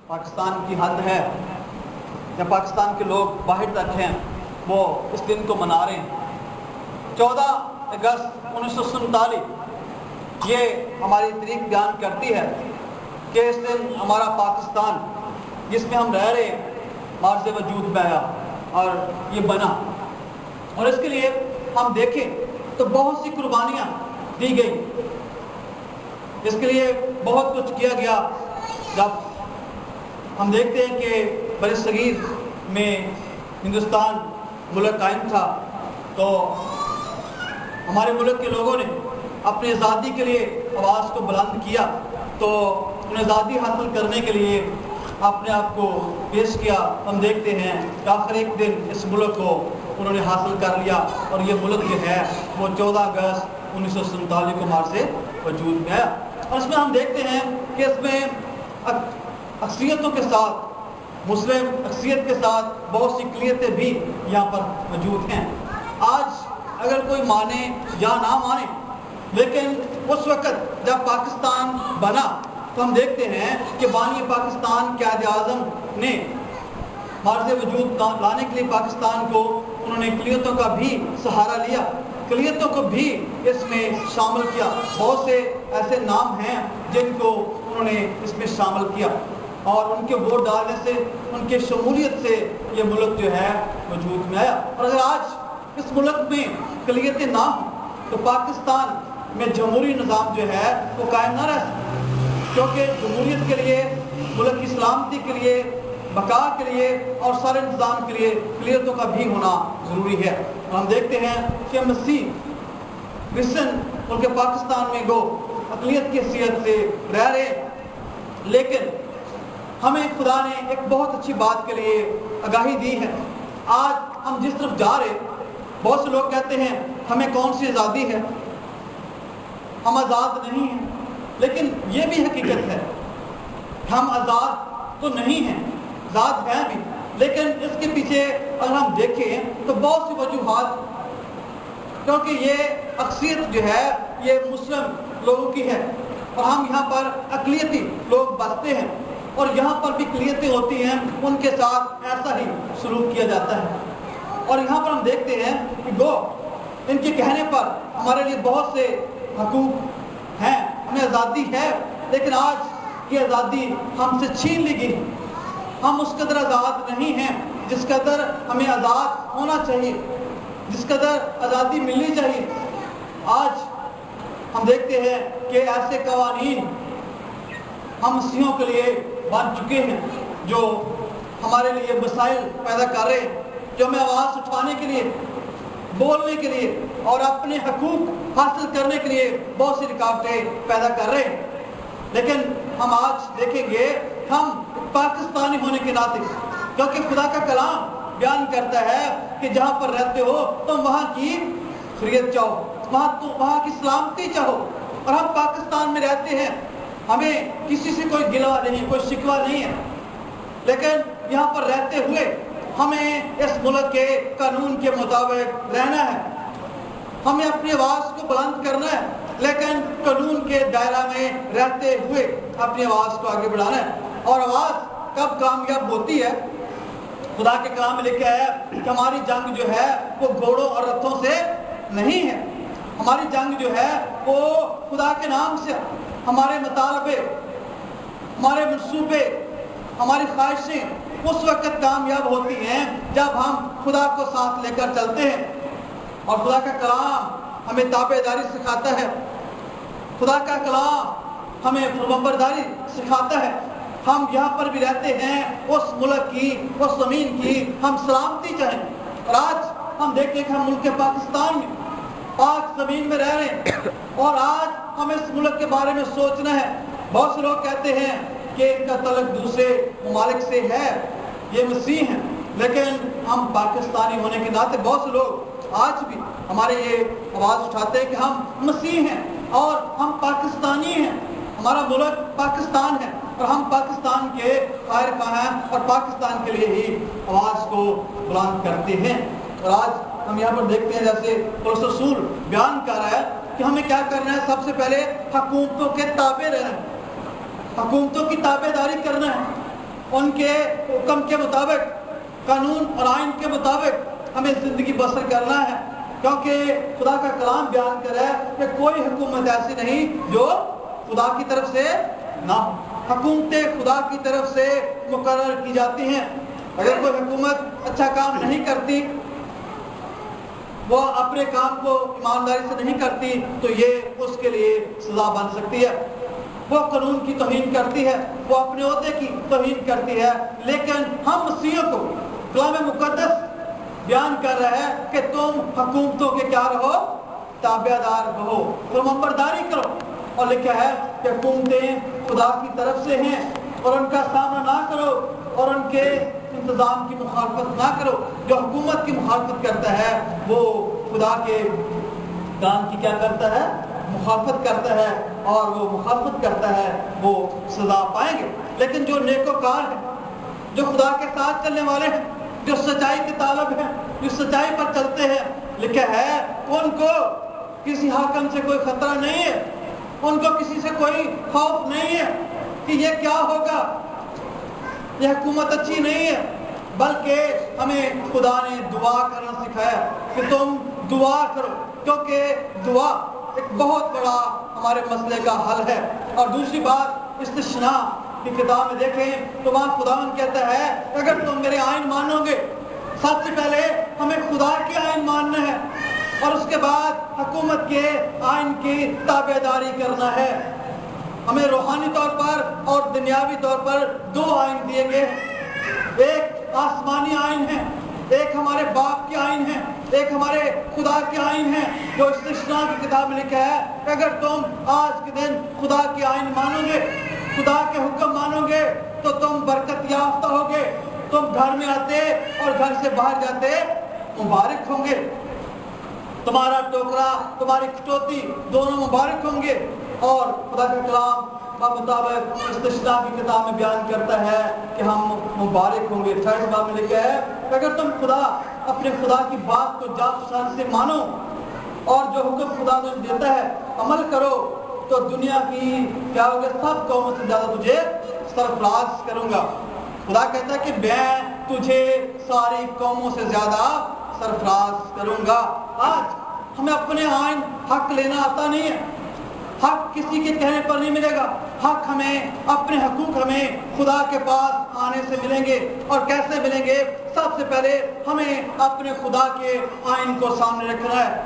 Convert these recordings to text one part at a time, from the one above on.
پاکستان کی حد ہے یا پاکستان کے لوگ باہر تک ہیں وہ اس دن کو منا رہے ہیں۔ 14 اگست 1947 یہ ہماری تاریخ بیان کرتی ہے کہ اس دن ہمارا پاکستان جس میں ہم رہ رہے ہیں مارز وجود میں آیا اور یہ بنا، اور اس کے لیے ہم دیکھیں تو بہت سی قربانیاں دی گئی، اس کے لیے بہت کچھ کیا گیا۔ جب ہم دیکھتے ہیں کہ بر صغیر میں ہندوستان ملک قائم تھا تو ہمارے ملک کے لوگوں نے اپنی آزادی کے لیے آواز کو بلند کیا، تو انہیں آزادی حاصل کرنے کے لیے اپنے آپ کو پیش کیا۔ ہم دیکھتے ہیں کہ آخر ایک دن اس ملک کو انہوں نے حاصل کر لیا، اور یہ ملک جو ہے وہ 14 اگست 1947 کو مارز وجود میں آیا۔ اور اس میں ہم دیکھتے ہیں کہ اس میں اکثریتوں کے ساتھ، مسلم اکثریت کے ساتھ بہت سی اقلیتیں بھی یہاں پر موجود ہیں۔ آج اگر کوئی مانے یا نہ مانے، لیکن اس وقت جب پاکستان بنا تو ہم دیکھتے ہیں کہ بانی پاکستان قائد اعظم نے مارز وجود لانے کے لیے پاکستان کو انہوں نے اقلیتوں کا بھی سہارا لیا، اقلیتوں کو بھی اس میں شامل کیا۔ بہت سے ایسے نام ہیں جن کو انہوں نے اس میں شامل کیا، اور ان کے ووٹ ڈالنے سے، ان کے شمولیت سے یہ ملک جو ہے وجود میں آیا۔ اور اگر آج اس ملک میں اقلیتیں نہ ہوں تو پاکستان میں جمہوری نظام جو ہے وہ قائم نہ رہ سکتا، کیونکہ جمہوریت کے لیے، ملک کی سلامتی کے لیے، بقا کے لیے اور سارے نظام کے لیے اقلیتوں کا بھی ہونا ضروری ہے۔ اور ہم دیکھتے ہیں کہ مسیح کرسچن ملک پاکستان میں گو اقلیت کی حیثیت سے رہ رہے، لیکن ہمیں خدا نے ایک بہت اچھی بات کے لیے آگاہی دی ہے۔ آج ہم جس طرف جا رہے، بہت سے لوگ کہتے ہیں ہمیں کون سی آزادی ہے، ہم آزاد نہیں ہیں، لیکن یہ بھی حقیقت ہے ہم آزاد تو نہیں ہیں، آزاد ہیں بھی، لیکن اس کے پیچھے اگر ہم دیکھیں تو بہت سی وجوہات، کیونکہ یہ اکثریت جو ہے یہ مسلم لوگوں کی ہے، اور ہم یہاں پر اقلیتی لوگ بستے ہیں، اور یہاں پر بھی اقلیتیں ہوتی ہیں، ان کے ساتھ ایسا ہی سلوک کیا جاتا ہے۔ اور یہاں پر ہم دیکھتے ہیں کہ گو ان کے کہنے پر ہمارے لیے بہت سے حقوق ہیں، ہمیں آزادی ہے، لیکن آج یہ آزادی ہم سے چھین لی گئی، ہم اس قدر آزاد نہیں ہیں جس قدر ہمیں آزاد ہونا چاہیے، جس قدر آزادی ملنی چاہیے۔ آج ہم دیکھتے ہیں کہ ایسے قوانین ہم مسیحیوں کے لیے بن چکے ہیں جو ہمارے لیے مسائل پیدا کر رہے ہیں، جو ہمیں آواز اٹھانے کے لیے، بولنے کے لیے اور اپنے حقوق حاصل کرنے کے لیے بہت سی رکاوٹیں پیدا کر رہے ہیں۔ لیکن ہم آج دیکھیں گے، ہم پاکستانی ہونے کے ناطے، کیونکہ خدا کا کلام بیان کرتا ہے کہ جہاں پر رہتے ہو تم وہاں کی خیریت چاہو، وہاں کی سلامتی چاہو، اور ہم پاکستان میں رہتے ہیں، ہمیں کسی سے کوئی گلہ نہیں، کوئی شکوہ نہیں ہے، لیکن یہاں پر رہتے ہوئے ہمیں اس ملک کے قانون کے مطابق رہنا ہے، ہمیں اپنی آواز کو بلند کرنا ہے، لیکن قانون کے دائرہ میں رہتے ہوئے اپنی آواز کو آگے بڑھانا ہے۔ اور آواز کب کامیاب ہوتی ہے؟ خدا کے کلام میں لکھا ہے کہ ہماری جنگ جو ہے وہ گھوڑوں اور رتھوں سے نہیں ہے، ہماری جنگ جو ہے وہ خدا کے نام سے، ہمارے مطالبے، ہمارے منصوبے، ہماری خواہشیں اس وقت کامیاب ہوتی ہیں جب ہم خدا کو ساتھ لے کر چلتے ہیں، اور خدا کا کلام ہمیں تابع داری سکھاتا ہے، خدا کا کلام ہمیں فرمانبرداری سکھاتا ہے۔ ہم یہاں پر بھی رہتے ہیں، اس ملک کی، اس زمین کی ہم سلامتی چاہیں، اور آج ہم دیکھیں کہ ہم ملک پاکستان میں، پاک زمین میں رہ رہے ہیں، اور آج ہمیں اس ملک کے بارے میں سوچنا ہے۔ بہت سے لوگ کہتے ہیں کہ ان کا تعلق دوسرے ممالک سے ہے، یہ مسیح ہیں، لیکن ہم پاکستانی ہونے کے ناطے بہت سے لوگ آج بھی ہمارے یہ آواز اٹھاتے ہیں کہ ہم مسیح ہیں اور ہم پاکستانی ہیں، ہمارا ملک پاکستان ہے، اور ہم پاکستان کے خیر خواہ ہیں، اور پاکستان کے لیے ہی آواز کو بلند کرتے ہیں۔ اور آج ہم یہاں پر دیکھتے ہیں جیسے پولس رسول بیان کر رہا ہے کہ ہمیں کیا کرنا ہے، سب سے پہلے حکومتوں کے تابع رہنا ہے، حکومتوں کی تابع داری کرنا ہے، ان کے حکم کے مطابق, قانون اور آئین کے مطابق ہمیں زندگی بسر کرنا ہے, کیونکہ خدا کا کلام بیان کرے کہ کوئی حکومت ایسی نہیں جو خدا کی طرف سے نہ ہو. حکومتیں خدا کی طرف سے مقرر کی جاتی ہیں. اگر کوئی حکومت اچھا کام نہیں کرتی, وہ اپنے کام کو ایمانداری سے نہیں کرتی, تو یہ اس کے لیے سزا بن سکتی ہے. وہ قانون کی توہین کرتی ہے, وہ اپنے عہدے کی توہین کرتی ہے, لیکن ہم مسیحیوں کو کلام مقدس بیان کر رہا ہے کہ تم حکومتوں کے کیا رہو, تابع دار رہو, تم امبرداری کرو. اور لکھا ہے کہ حکومتیں خدا کی طرف سے ہیں اور ان کا سامنا نہ کرو اور ان کے انتظام کی مخالفت نہ کرو. جو حکومت کی مخالفت کرتا ہے وہ خدا کے کام کی کیا کرتا ہے, مخالفت کرتا ہے, اور وہ مخالفت کرتا ہے وہ سزا پائیں گے. لیکن جو نیکوکار ہیں, جو خدا کے ساتھ چلنے والے ہیں, جو سچائی کے طالب ہیں, جو سچائی پر چلتے ہیں, لکھا ہے ان کو کسی حاکم سے کوئی خطرہ نہیں ہے, ان کو کسی سے کوئی خوف نہیں ہے کہ یہ کیا ہوگا, یہ حکومت اچھی نہیں ہے. بلکہ ہمیں خدا نے دعا کرنا سکھایا کہ تم دعا کرو, کیونکہ دعا ایک بہت بڑا ہمارے مسئلے کا حل ہے. اور دوسری بات, استثناء کی کتاب میں دیکھیں تو وہاں خداوند کہتا ہے اگر تم میرے آئین مانو گے, سب سے پہلے ہمیں خدا کے آئین ماننا ہے اور اس کے بعد حکومت کے آئین کی تابع داری کرنا ہے. ہمیں روحانی طور پر اور دنیاوی طور پر دو آئین دیے گئے ہیں. ایک آسمانی آئین ہے, ایک ہمارے باپ کے آئین ہے, ایک ہمارے خدا کے آئین ہے, جو استثناء کی کتاب میں لکھا ہے کہ اگر تم آج کے دن خدا کے آئین مانو گے, خدا کے حکم مانو گے, تو تم برکت یافتہ ہوگے. تم گھر میں آتے اور گھر سے باہر جاتے مبارک ہوں گے. تمہارا ٹوکرا, تمہاری کٹوتی دونوں مبارک ہوں گے. اور خدا کا کلام مطابق استثناء کی کتاب میں بیان کرتا ہے کہ ہم مبارک ہوں گے. 28 باب میں لکھا ہے کہ اگر تم اپنے خدا کی بات کو جان سے مانو اور جو حکم خدا تجھے دیتا ہے عمل کرو, تو دنیا کی کیا ہوگا, سب قوموں سے زیادہ تجھے سرفراز کروں گا. خدا کہتا ہے کہ میں تجھے ساری قوموں سے زیادہ سرفراز کروں گا. آج ہمیں اپنے آئین حق لینا آتا نہیں ہے. حق کسی کے کہنے پر نہیں ملے گا. حق ہمیں, اپنے حقوق ہمیں خدا کے پاس آنے سے ملیں گے. اور کیسے ملیں گے؟ سب سے پہلے ہمیں اپنے خدا کے آئین کو سامنے رکھنا ہے,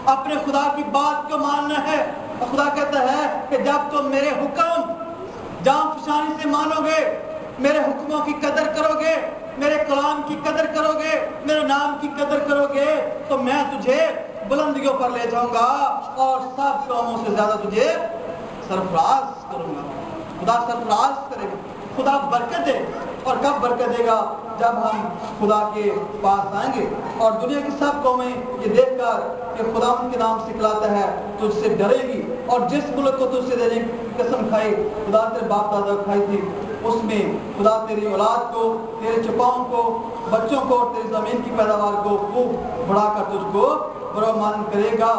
اپنے خدا کی بات کو ماننا ہے. اور خدا کہتا ہے کہ جب تم میرے حکم جان فشانی سے مانو گے, میرے حکموں کی قدر کرو گے, میرے کلام کی قدر کرو گے, میرے نام کی قدر کرو گے, تو میں تجھے بلندیوں پر لے جاؤں گا اور سب قوموں سے زیادہ تجھے سرفراز کروں گا. خدا سرفراز کرے گا, خدا برکت دے. اور کب برکت دے گا؟ جب ہم خدا کے پاس آئیں گے. اور دنیا کی سب قومیں یہ دیکھ کر کہ خدا ان کے نام سکھلاتا ہے تو اس سے ڈرے گی. اور جس ملک کو تجھ سے دینے کی قسم کھائی, خدا تیرے باپ دادا کھائی تھی, اس میں خدا تیری اولاد کو, تیرے چپاؤں کو, بچوں کو, تیری زمین کی پیداوار کو خوب بڑھا کر تجھ کو برمان کرے گا.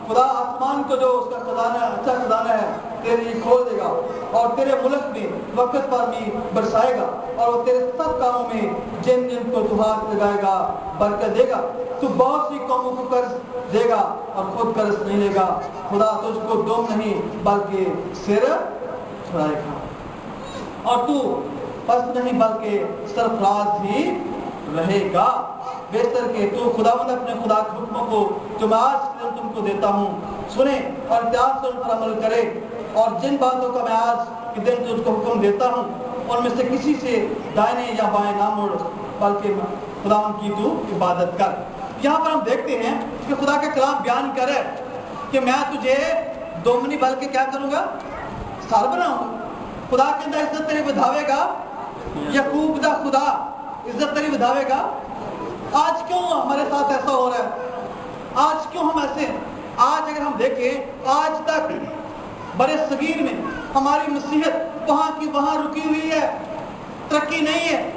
خدا آسمان کو جو اس کا خزانہ, اچھا خزانہ ہے, تیرے لیے کھول دے گا اور تیرے ملک میں وقت پر بھی برسائے گا. اور وہ تیرے سب کاموں میں جن جن کو تو ہاتھ لگائے گا برکت دے گا. تو بہت سی قوموں کو قرض دے گا اور خود قرض نہیں لے گا. خدا تجھ کو دم نہیں بلکہ سر چھڑائے گا, اور تو پس نہیں بلکہ سرفراز ہی رہے گا. بہتر کہ تو خداوند اپنے خدا کے حکموں کو جو میں آج کے دن تم کو دیتا ہوں سنے اور احتیاط سے ان پر عمل کرے. اور جن باتوں کا میں آج کے دن تجھ کو حکم دیتا ہوں ان میں سے کسی سے دائنے یا بائیں نہ مڑ, بلکہ خداوند کی تو عبادت کر. یہاں پر ہم دیکھتے ہیں کہ خدا کا کلام بیان کرے کہ میں تجھے دومنی بلکہ کیا کروں گا, سر بناؤں. خدا کے اندر عزت تیری بدھاوے گا, یعقوب دا خدا عزت تیری بدھاوے گا. آج کیوں ہمارے ساتھ ایسا ہو رہا ہے؟ آج کیوں ہم ایسے ہیں؟ آج اگر ہم دیکھیں, آج تک برے صغیر میں ہماری مسیحیت وہاں کی وہاں رکی ہوئی ہے, ترقی نہیں ہے.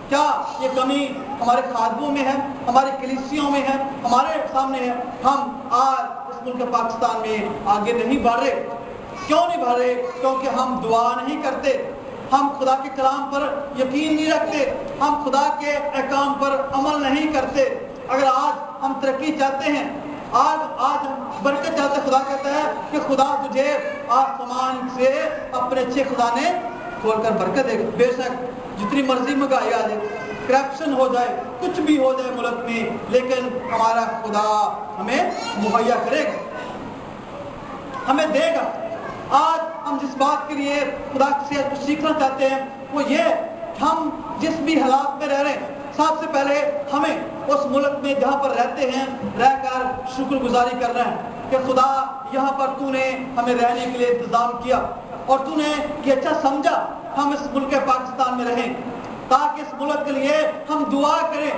کیا یہ کمی ہمارے خادموں میں ہے, ہماری کلیسیوں میں ہے, ہمارے سامنے ہے؟ ہم آج اس ملک پاکستان میں آگے نہیں بڑھ رہے. کیوں نہیں بڑھ رہے؟ کیونکہ ہم دعا نہیں کرتے, ہم خدا کے کلام پر یقین نہیں رکھتے، ہم خدا کے احکام پر عمل نہیں کرتے۔ اگر آج ہم ترقی چاہتے ہیں، آج ہم برکت چاہتے ہیں، خدا کہتا ہے کہ خدا تجھے آسمان سے اپنے اچھے خزانے کھول کر برکت دے گا۔ بے شک جتنی مرضی مہنگائی آ جائے، کرپشن ہو جائے، کچھ بھی ہو جائے ملک میں، لیکن ہمارا خدا ہمیں مہیا کرے گا، ہمیں دے گا۔ آج ہم جس بات کے لیے خدا سے کچھ سیکھنا چاہتے ہیں وہ یہ کہ ہم جس بھی حالات میں رہ رہے ہیں، سب سے پہلے ہمیں اس ملک میں جہاں پر رہتے ہیں رہ کر شکر گزاری کر رہے ہیں کہ خدا یہاں پر تو نے ہمیں رہنے کے لیے انتظام کیا اور تو نے یہ اچھا سمجھا ہم اس ملک پاکستان میں رہیں، تاکہ اس ملک کے لیے ہم دعا کریں،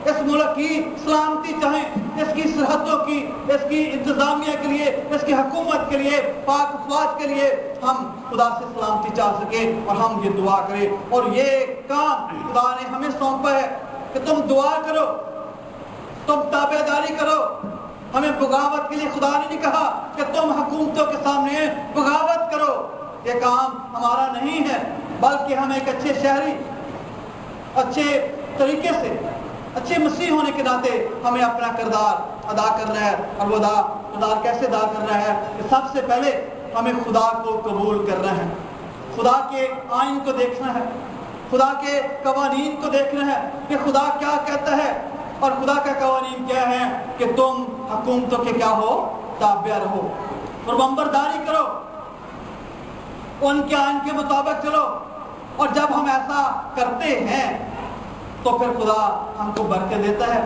اس ملک کی سلامتی چاہیں، اس کی سرحدوں کی، اس کی انتظامیہ کے لیے، اس کی حکومت کے لیے، پاک افواج کے لیے ہم خدا سے سلامتی چاہ سکیں اور ہم یہ دعا کریں۔ اور یہ کام خدا نے ہمیں سونپا ہے کہ تم دعا کرو، تم تابع داری کرو۔ ہمیں بغاوت کے لیے خدا نے نہیں کہا کہ تم حکومتوں کے سامنے بغاوت کرو، یہ کام ہمارا نہیں ہے، بلکہ ہم ایک اچھے شہری، اچھے طریقے سے، اچھے مسیح ہونے کے ناطے ہمیں اپنا کردار ادا کرنا ہے۔ اور وہ کردار کیسے ادا کرنا ہے کہ سب سے پہلے ہمیں خدا کو قبول کرنا ہے، خدا کے آئین کو دیکھنا ہے، خدا کے قوانین کو دیکھنا ہے کہ خدا کیا کہتا ہے، اور خدا کا قوانین کیا ہے کہ تم حکومتوں کے کیا ہو، تابع رہو، فرمانبرداری کرو، ان کے آئین کے مطابق چلو۔ اور جب ہم ایسا کرتے ہیں تو پھر خدا ہم کو برکت دیتا ہے۔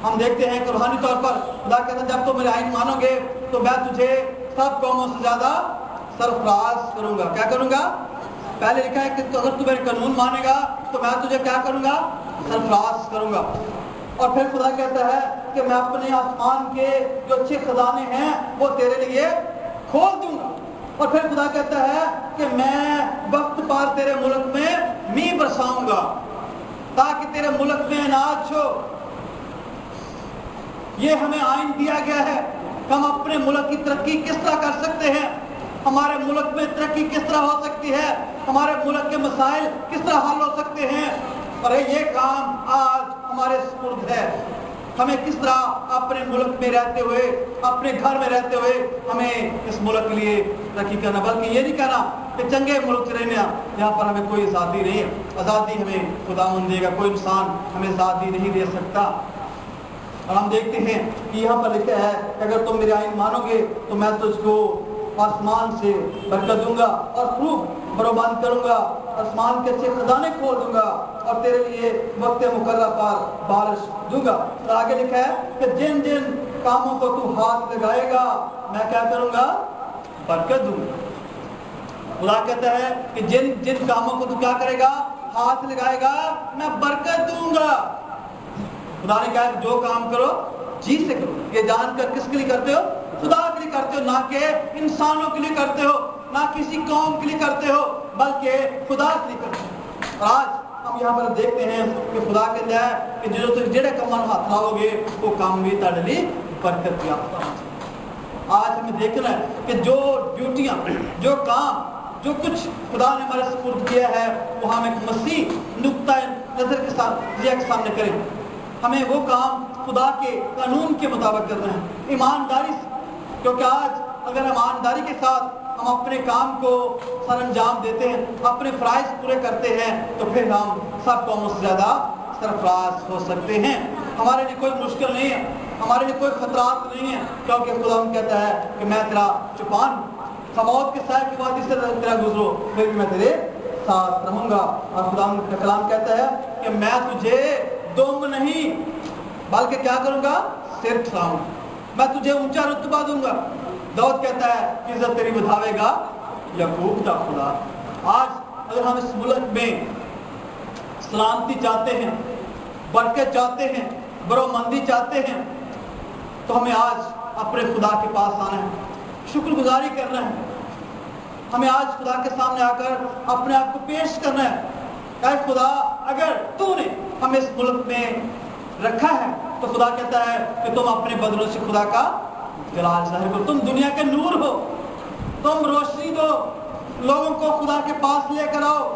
ہم دیکھتے ہیں کہ روحانی طور پر خدا کہتا ہے جب تم میرے آئین مانو گے تو میں تجھے سب قوموں سے زیادہ سرفراز کروں گا۔ کیا کروں گا؟ پہلے لکھا ہے کہ اگر تو میرے قانون مانے گا تو میں تجھے کیا کروں گا؟ سرفراز کروں گا۔ اور پھر خدا کہتا ہے کہ میں اپنے آسمان کے جو اچھے خزانے ہیں وہ تیرے لیے کھول دوں گا۔ اور پھر خدا کہتا ہے کہ میں وقت پر تیرے ملک میں میਂہ برساؤں گا تاکہ تیرے ملک میں اناج ہو۔ یہ ہمیں آئین دیا گیا ہے کہ ہم اپنے ملک کی ترقی کس طرح کر سکتے ہیں، ہمارے ملک میں ترقی کس طرح ہو سکتی ہے، ہمارے ملک کے مسائل کس طرح حل ہو سکتے ہیں۔ اور یہ کام آج ہمارے سپرد ہے، ہمیں کس طرح اپنے ملک میں رہتے ہوئے، اپنے گھر میں رہتے ہوئے ہمیں اس ملک کے لیے ترقی کرنا، بلکہ یہ نہیں کہنا کہ چنگے ملک سے رہنا یہاں پر ہمیں کوئی آزادی نہیں ہے۔ آزادی ہمیں خداوند دے گا، کوئی انسان ہمیں آزادی نہیں دے سکتا۔ اور ہم دیکھتے ہیں کہ یہاں پر لکھا ہے کہ اگر تم میرے آئین مانو گے تو میں تجھ کو آسمان سے برکت دوں گا اور خوب بروبند کروں گا، آسمان کے اچھے خزانے کھول دوں گا اور تیرے لیے وقت مقررہ پر بارش دوں گا۔ اور آگے لکھا ہے کہ جن جن کاموں کو تو ہاتھ لگائے گا میں کیا کروں گا؟ برکت دوں گا۔ خدا کہتا ہے کہ جن جن کاموں کو تو کیا کرے گا؟ ہاتھ لگائے گا، میں برکت دوں گا۔ خدا نے کہا کہ جو کام کرو جی سے کرو، یہ جان کر کس کے لیے کرتے ہو؟ خدا کے لیے کرتے ہو، نہ کہ انسانوں کے لیے کرتے ہو، نہ کسی قوم کے لیے کرتے ہو، بلکہ خدا کے لیے کرتے ہو۔ اور آج ہم یہاں پر دیکھتے ہیں کہ خدا کہتا ہے کہ جو تم جڑے کمان ہاتھ لاؤ گے وہ کام بھی تہاڈے لئی برکت یافتہ ہو۔ آج ہمیں دیکھنا ہے کہ جو ڈیوٹیاں، جو کام، جو کچھ خدا نے ہمارے سپرد کیا ہے وہ ہم ایک مسیح نقطہ نظر کے ساتھ کے سامنے کریں۔ ہمیں وہ کام خدا کے قانون کے مطابق کرنا ہے، ایمانداری سے، کیونکہ آج اگر ایمانداری کے ساتھ ہم اپنے کام کو سر انجام دیتے ہیں، اپنے فرائض پورے کرتے ہیں تو پھر ہم سب قوموں سے زیادہ سرفراز ہو سکتے ہیں۔ ہمارے لیے کوئی مشکل نہیں ہے، ہمارے لیے کوئی خطرات نہیں ہے، کیونکہ خدا ہم کہتا ہے کہ میں تیرا چوپان ہوں، موت کے سائے کی وادی سے تیرا گزرو پھر بھی میں تیرے ساتھ رہوں گا۔ اور خدا کا کلام کہتا ہے کہ میں تجھے دم نہیں بلکہ کیا کروں گا؟ سر کھلاؤں، میں تجھے اونچا رتبہ دوں گا۔ داؤد کہتا ہے کہ عزت تیری بڑھاوے گا یعقوب کا خدا۔ آج اگر ہم اس ملک میں سلامتی چاہتے ہیں، برکت چاہتے ہیں، برومندی چاہتے ہیں تو ہمیں آج اپنے خدا کے پاس آنا ہے، شکر گزاری کرنا ہے۔ ہمیں آج خدا کے سامنے آ کر اپنے آپ کو پیش کرنا ہے کہ خدا اگر تو نے ہمیں اس ملک میں رکھا ہے تو خدا کہتا ہے کہ تم اپنے بدنوں سے خدا کا جلال ظاہر کرو، تم دنیا کے نور ہو، تم روشنی دو، لوگوں کو خدا کے پاس لے کر آؤ،